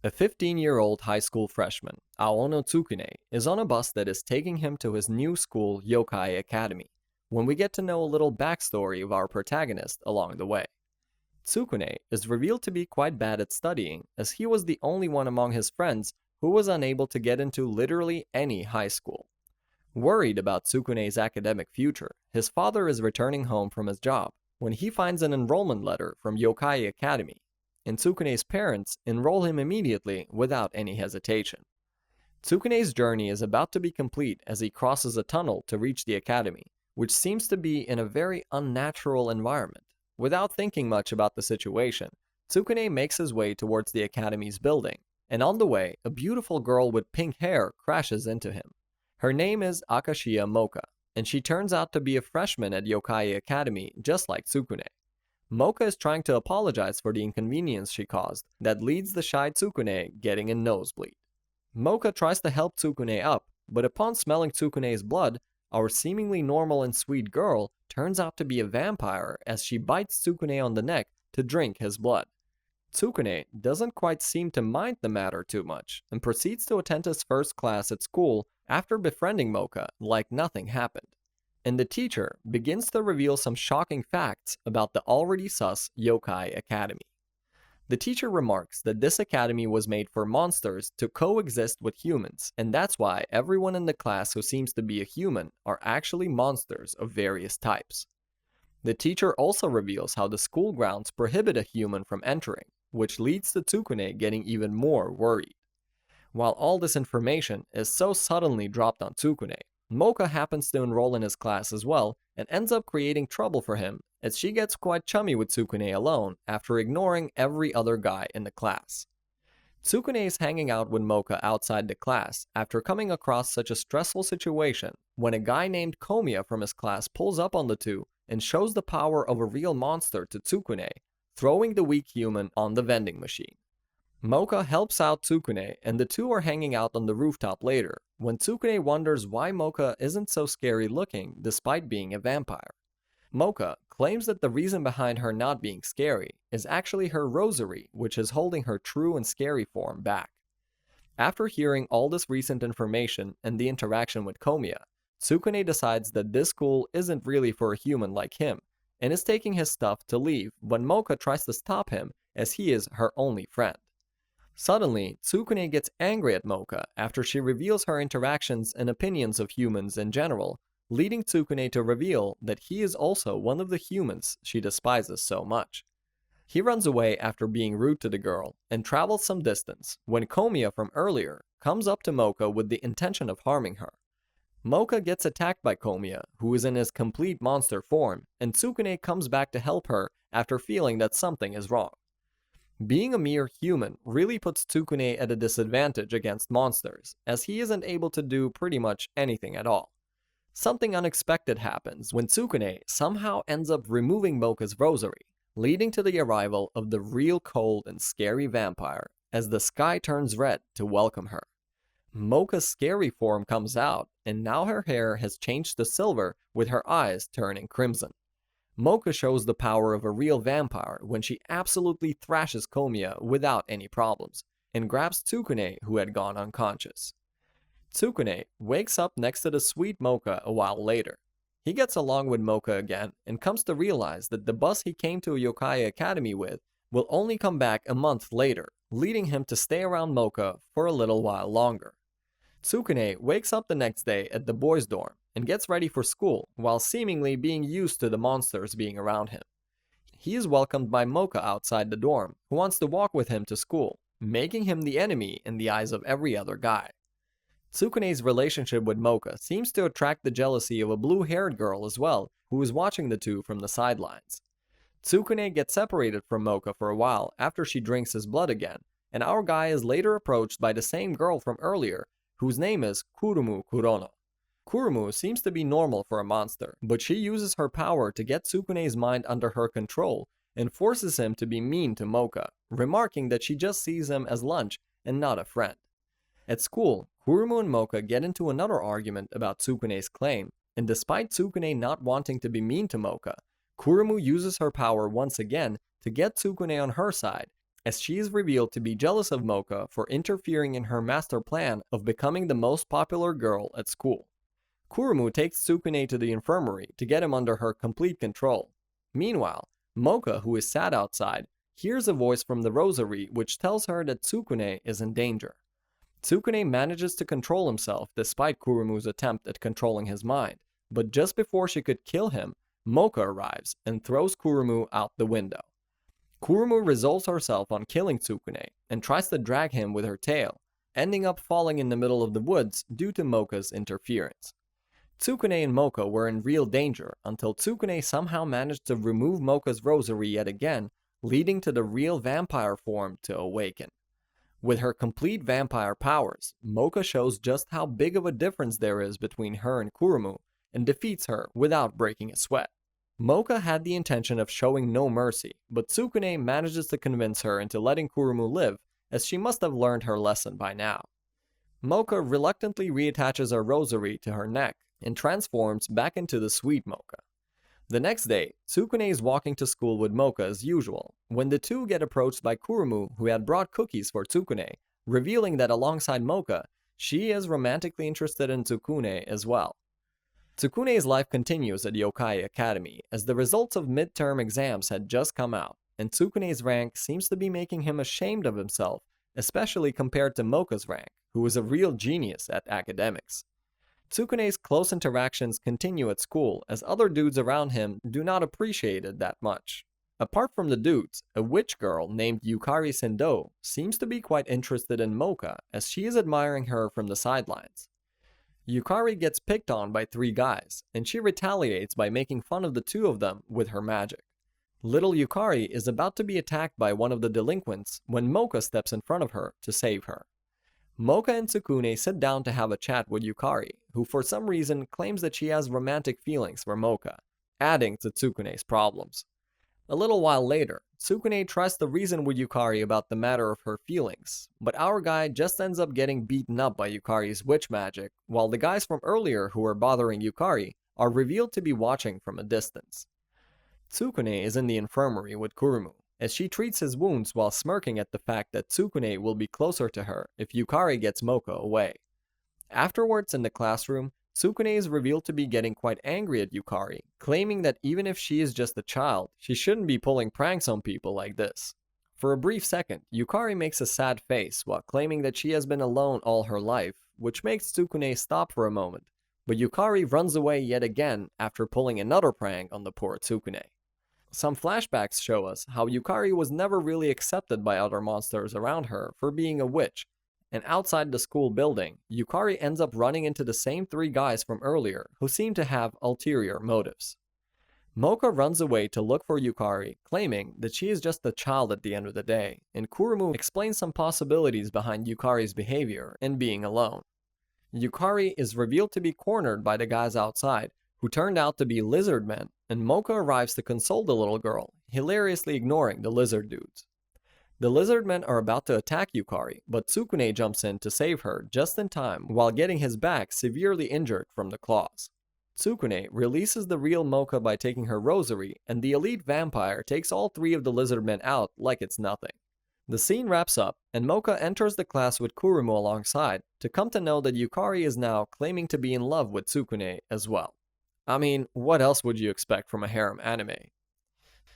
A 15-year-old high school freshman, Aono Tsukune, is on a bus that is taking him to his new school, Yokai Academy, when we get to know a little backstory of our protagonist along the way. Tsukune is revealed to be quite bad at studying, as he was the only one among his friends who was unable to get into literally any high school. Worried about Tsukune's academic future, his father is returning home from his job when he finds an enrollment letter from Yokai Academy, and Tsukune's parents enroll him immediately without any hesitation. Tsukune's journey is about to be complete as he crosses a tunnel to reach the academy, which seems to be in a very unnatural environment. Without thinking much about the situation, Tsukune makes his way towards the academy's building, and on the way, a beautiful girl with pink hair crashes into him. Her name is Akashiya Moka, and she turns out to be a freshman at Yokai Academy just like Tsukune. Moka is trying to apologize for the inconvenience she caused that leads the shy Tsukune getting a nosebleed. Moka tries to help Tsukune up, but upon smelling Tsukune's blood, our seemingly normal and sweet girl turns out to be a vampire as she bites Tsukune on the neck to drink his blood. Tsukune doesn't quite seem to mind the matter too much and proceeds to attend his first class at school after befriending Moka like nothing happened. And the teacher begins to reveal some shocking facts about the already sus Yokai Academy. The teacher remarks that this academy was made for monsters to coexist with humans, and that's why everyone in the class who seems to be a human are actually monsters of various types. The teacher also reveals how the school grounds prohibit a human from entering, which leads to Tsukune getting even more worried. While all this information is so suddenly dropped on Tsukune, Moka happens to enroll in his class as well and ends up creating trouble for him as she gets quite chummy with Tsukune alone after ignoring every other guy in the class. Tsukune is hanging out with Moka outside the class after coming across such a stressful situation when a guy named Komiya from his class pulls up on the two and shows the power of a real monster to Tsukune, throwing the weak human on the vending machine. Moka helps out Tsukune and the two are hanging out on the rooftop later when Tsukune wonders why Moka isn't so scary looking despite being a vampire. Moka claims that the reason behind her not being scary is actually her rosary, which is holding her true and scary form back. After hearing all this recent information and the interaction with Komiya, Tsukune decides that this school isn't really for a human like him and is taking his stuff to leave when Moka tries to stop him as he is her only friend. Suddenly, Tsukune gets angry at Moka after she reveals her interactions and opinions of humans in general, leading Tsukune to reveal that he is also one of the humans she despises so much. He runs away after being rude to the girl and travels some distance when Komiya from earlier comes up to Moka with the intention of harming her. Moka gets attacked by Komiya, who is in his complete monster form, and Tsukune comes back to help her after feeling that something is wrong. Being a mere human really puts Tsukune at a disadvantage against monsters, as he isn't able to do pretty much anything at all. Something unexpected happens when Tsukune somehow ends up removing Moka's rosary, leading to the arrival of the real cold and scary vampire as the sky turns red to welcome her. Moka's scary form comes out, and now her hair has changed to silver with her eyes turning crimson. Moka shows the power of a real vampire when she absolutely thrashes Komiya without any problems, and grabs Tsukune, who had gone unconscious. Tsukune wakes up next to the sweet Moka a while later. He gets along with Moka again and comes to realize that the bus he came to Yokai Academy with will only come back a month later, leading him to stay around Moka for a little while longer. Tsukune wakes up the next day at the boys' dorm and gets ready for school while seemingly being used to the monsters being around him. He is welcomed by Moka outside the dorm, who wants to walk with him to school, making him the enemy in the eyes of every other guy. Tsukune's relationship with Moka seems to attract the jealousy of a blue-haired girl as well, who is watching the two from the sidelines. Tsukune gets separated from Moka for a while after she drinks his blood again, and our guy is later approached by the same girl from earlier, whose name is Kurumu Kurono. Kurumu seems to be normal for a monster, but she uses her power to get Tsukune's mind under her control and forces him to be mean to Moka, remarking that she just sees him as lunch and not a friend. At school, Kurumu and Moka get into another argument about Tsukune's claim, and despite Tsukune not wanting to be mean to Moka, Kurumu uses her power once again to get Tsukune on her side as she is revealed to be jealous of Mocha for interfering in her master plan of becoming the most popular girl at school. Kurumu takes Tsukune to the infirmary to get him under her complete control. Meanwhile, Mocha, who is sad outside, hears a voice from the rosary which tells her that Tsukune is in danger. Tsukune manages to control himself despite Kurumu's attempt at controlling his mind, but just before she could kill him, Mocha arrives and throws Kurumu out the window. Kurumu resolves herself on killing Tsukune and tries to drag him with her tail, ending up falling in the middle of the woods due to Mocha's interference. Tsukune and Mocha were in real danger until Tsukune somehow managed to remove Mocha's rosary yet again, leading to the real vampire form to awaken. With her complete vampire powers, Mocha shows just how big of a difference there is between her and Kurumu and defeats her without breaking a sweat. Mocha had the intention of showing no mercy, but Tsukune manages to convince her into letting Kurumu live, as she must have learned her lesson by now. Mocha reluctantly reattaches her rosary to her neck and transforms back into the sweet Mocha. The next day, Tsukune is walking to school with Mocha as usual, when the two get approached by Kurumu, who had brought cookies for Tsukune, revealing that alongside Mocha, she is romantically interested in Tsukune as well. Tsukune's life continues at Yokai Academy, as the results of midterm exams had just come out, and Tsukune's rank seems to be making him ashamed of himself, especially compared to Mocha's rank, who is a real genius at academics. Tsukune's close interactions continue at school, as other dudes around him do not appreciate it that much. Apart from the dudes, a witch girl named Yukari Sendo seems to be quite interested in Mocha, as she is admiring her from the sidelines. Yukari gets picked on by 3 guys, and she retaliates by making fun of the 2 of them with her magic. Little Yukari is about to be attacked by one of the delinquents when Mocha steps in front of her to save her. Mocha and Tsukune sit down to have a chat with Yukari, who for some reason claims that she has romantic feelings for Mocha, adding to Tsukune's problems. A little while later, Tsukune tries to reason with Yukari about the matter of her feelings, but our guy just ends up getting beaten up by Yukari's witch magic, while the guys from earlier who were bothering Yukari are revealed to be watching from a distance. Tsukune is in the infirmary with Kurumu, as she treats his wounds while smirking at the fact that Tsukune will be closer to her if Yukari gets Mocha away. Afterwards in the classroom, Tsukune is revealed to be getting quite angry at Yukari, claiming that even if she is just a child, she shouldn't be pulling pranks on people like this. For a brief second, Yukari makes a sad face while claiming that she has been alone all her life, which makes Tsukune stop for a moment, but Yukari runs away yet again after pulling another prank on the poor Tsukune. Some flashbacks show us how Yukari was never really accepted by other monsters around her for being a witch, and outside the school building, Yukari ends up running into the same 3 guys from earlier who seem to have ulterior motives. Mocha runs away to look for Yukari, claiming that she is just a child at the end of the day, and Kurumu explains some possibilities behind Yukari's behavior and being alone. Yukari is revealed to be cornered by the guys outside, who turned out to be lizard men, and Mocha arrives to console the little girl, hilariously ignoring the lizard dudes. The lizard men are about to attack Yukari, but Tsukune jumps in to save her just in time while getting his back severely injured from the claws. Tsukune releases the real Mocha by taking her rosary, and the elite vampire takes all 3 of the lizard men out like it's nothing. The scene wraps up, and Mocha enters the class with Kurumu alongside, to come to know that Yukari is now claiming to be in love with Tsukune as well. I mean, what else would you expect from a harem anime?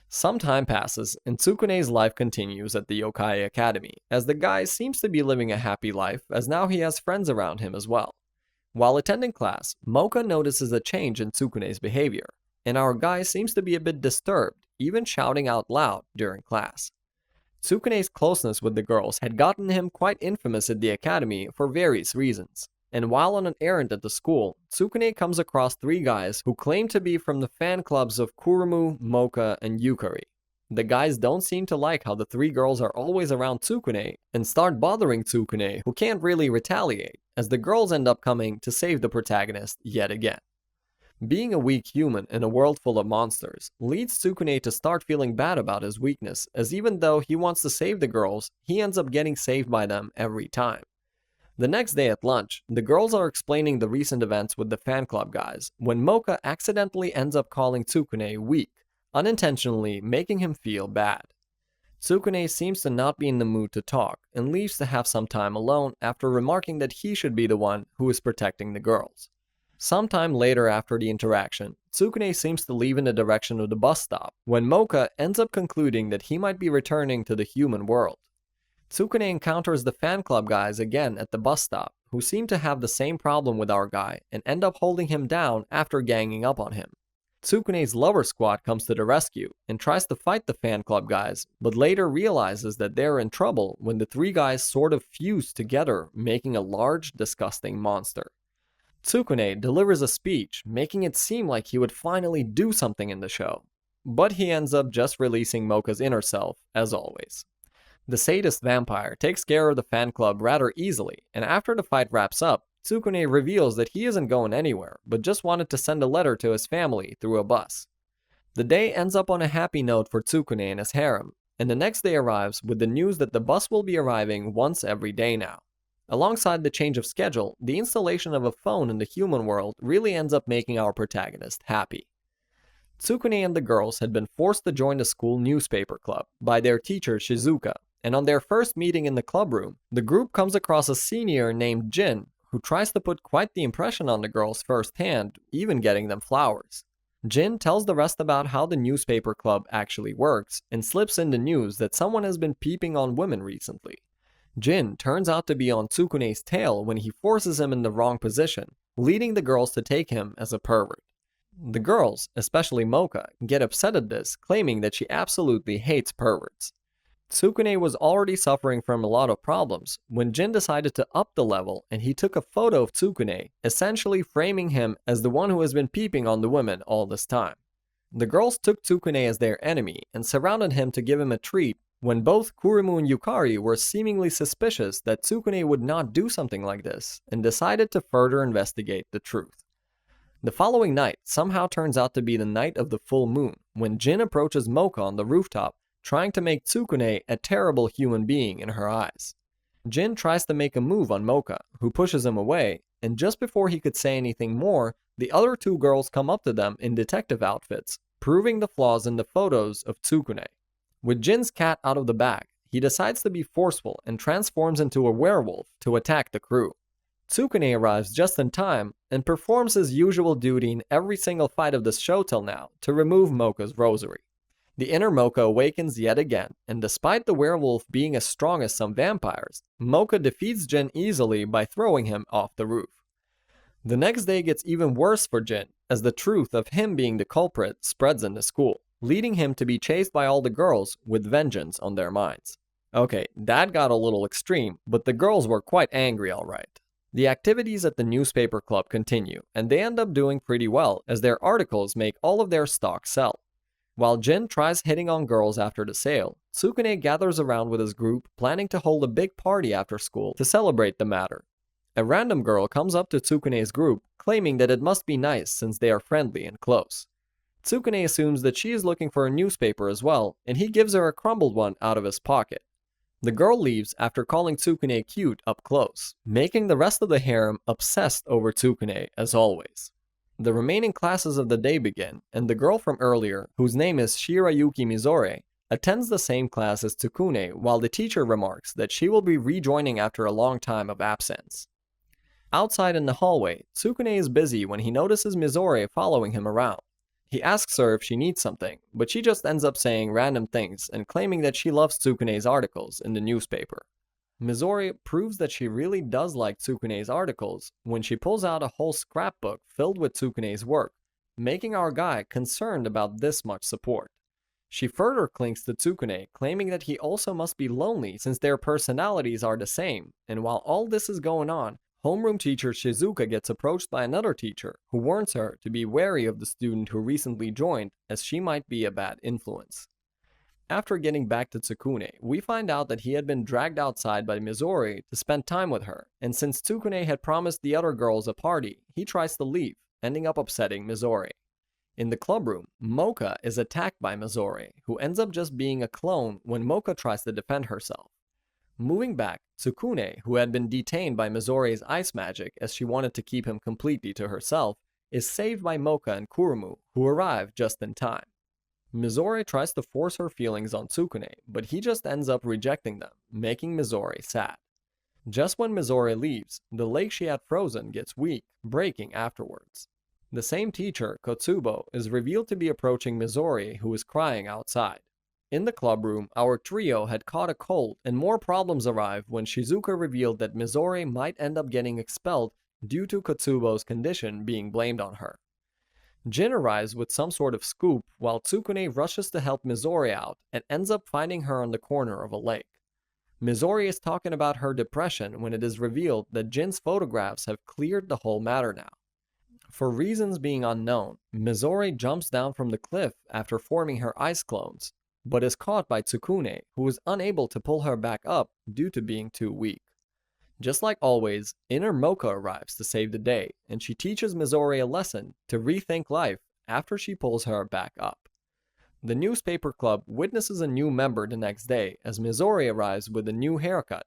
Some time passes, and Tsukune's life continues at the Yokai Academy, as the guy seems to be living a happy life, as now he has friends around him as well. While attending class, Mocha notices a change in Tsukune's behavior, and our guy seems to be a bit disturbed, even shouting out loud during class. Tsukune's closeness with the girls had gotten him quite infamous at the academy for various reasons. And while on an errand at the school, Tsukune comes across 3 guys who claim to be from the fan clubs of Kurumu, Mocha, and Yukari. The guys don't seem to like how the 3 girls are always around Tsukune and start bothering Tsukune, who can't really retaliate, as the girls end up coming to save the protagonist yet again. Being a weak human in a world full of monsters leads Tsukune to start feeling bad about his weakness, as even though he wants to save the girls, he ends up getting saved by them every time. The next day at lunch, the girls are explaining the recent events with the fan club guys, when Mocha accidentally ends up calling Tsukune weak, unintentionally making him feel bad. Tsukune seems to not be in the mood to talk and leaves to have some time alone after remarking that he should be the one who is protecting the girls. Sometime later after the interaction, Tsukune seems to leave in the direction of the bus stop when Mocha ends up concluding that he might be returning to the human world. Tsukune encounters the fan club guys again at the bus stop, who seem to have the same problem with our guy and end up holding him down after ganging up on him. Tsukune's lover squad comes to the rescue and tries to fight the fan club guys, but later realizes that they're in trouble when the three guys sort of fuse together, making a large, disgusting monster. Tsukune delivers a speech, making it seem like he would finally do something in the show, but he ends up just releasing Mocha's inner self, as always. The sadist vampire takes care of the fan club rather easily, and after the fight wraps up, Tsukune reveals that he isn't going anywhere, but just wanted to send a letter to his family through a bus. The day ends up on a happy note for Tsukune and his harem, and the next day arrives with the news that the bus will be arriving once every day now. Alongside the change of schedule, the installation of a phone in the human world really ends up making our protagonist happy. Tsukune and the girls had been forced to join the school newspaper club by their teacher Shizuka, and on their first meeting in the club room, the group comes across a senior named Jin, who tries to put quite the impression on the girls firsthand, even getting them flowers. Jin tells the rest about how the newspaper club actually works, and slips in the news that someone has been peeping on women recently. Jin turns out to be on Tsukune's tail when he forces him in the wrong position, leading the girls to take him as a pervert. The girls, especially Mocha, get upset at this, claiming that she absolutely hates perverts. Tsukune was already suffering from a lot of problems when Jin decided to up the level, and he took a photo of Tsukune, essentially framing him as the one who has been peeping on the women all this time. The girls took Tsukune as their enemy and surrounded him to give him a treat when both Kurumu and Yukari were seemingly suspicious that Tsukune would not do something like this and decided to further investigate the truth. The following night somehow turns out to be the night of the full moon when Jin approaches Mocha on the rooftop, trying to make Tsukune a terrible human being in her eyes. Jin tries to make a move on Mocha, who pushes him away, and just before he could say anything more, the other two girls come up to them in detective outfits, proving the flaws in the photos of Tsukune. With Jin's cat out of the bag, he decides to be forceful and transforms into a werewolf to attack the crew. Tsukune arrives just in time and performs his usual duty in every single fight of this show till now to remove Mocha's rosary. The inner Mocha awakens yet again, and despite the werewolf being as strong as some vampires, Mocha defeats Jin easily by throwing him off the roof. The next day gets even worse for Jin, as the truth of him being the culprit spreads in the school, leading him to be chased by all the girls with vengeance on their minds. Okay, that got a little extreme, but the girls were quite angry alright. The activities at the newspaper club continue, and they end up doing pretty well as their articles make all of their stock sell. While Jin tries hitting on girls after the sale, Tsukune gathers around with his group, planning to hold a big party after school to celebrate the matter. A random girl comes up to Tsukune's group, claiming that it must be nice since they are friendly and close. Tsukune assumes that she is looking for a newspaper as well, and he gives her a crumbled one out of his pocket. The girl leaves after calling Tsukune cute up close, making the rest of the harem obsessed over Tsukune as always. The remaining classes of the day begin, and the girl from earlier, whose name is Shirayuki Mizore, attends the same class as Tsukune while the teacher remarks that she will be rejoining after a long time of absence. Outside in the hallway, Tsukune is busy when he notices Mizore following him around. He asks her if she needs something, but she just ends up saying random things and claiming that she loves Tsukune's articles in the newspaper. Mizore proves that she really does like Tsukune's articles when she pulls out a whole scrapbook filled with Tsukune's work, making our guy concerned about this much support. She further clings to Tsukune, claiming that he also must be lonely since their personalities are the same, and while all this is going on, homeroom teacher Shizuka gets approached by another teacher who warns her to be wary of the student who recently joined, as she might be a bad influence. After getting back to Tsukune, we find out that he had been dragged outside by Mizore to spend time with her, and since Tsukune had promised the other girls a party, he tries to leave, ending up upsetting Mizore. In the club room, Mocha is attacked by Mizore, who ends up just being a clone when Mocha tries to defend herself. Moving back, Tsukune, who had been detained by Mizore's ice magic as she wanted to keep him completely to herself, is saved by Mocha and Kurumu, who arrive just in time. Mizore tries to force her feelings on Tsukune, but he just ends up rejecting them, making Mizore sad. Just when Mizore leaves, the lake she had frozen gets weak, breaking afterwards. The same teacher, Kotsubo, is revealed to be approaching Mizore, who is crying outside. In the club room, our trio had caught a cold, and more problems arrive when Shizuka revealed that Mizore might end up getting expelled due to Kotsubo's condition being blamed on her. Jin arrives with some sort of scoop while Tsukune rushes to help Mizore out and ends up finding her on the corner of a lake. Mizore is talking about her depression when it is revealed that Jin's photographs have cleared the whole matter now. For reasons being unknown, Mizore jumps down from the cliff after forming her ice clones, but is caught by Tsukune, who is unable to pull her back up due to being too weak. Just like always, Inner Mocha arrives to save the day, and she teaches Mizore a lesson to rethink life after she pulls her back up. The newspaper club witnesses a new member the next day as Mizore arrives with a new haircut,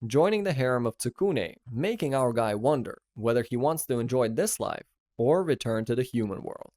joining the harem of Tsukune, making our guy wonder whether he wants to enjoy this life or return to the human world.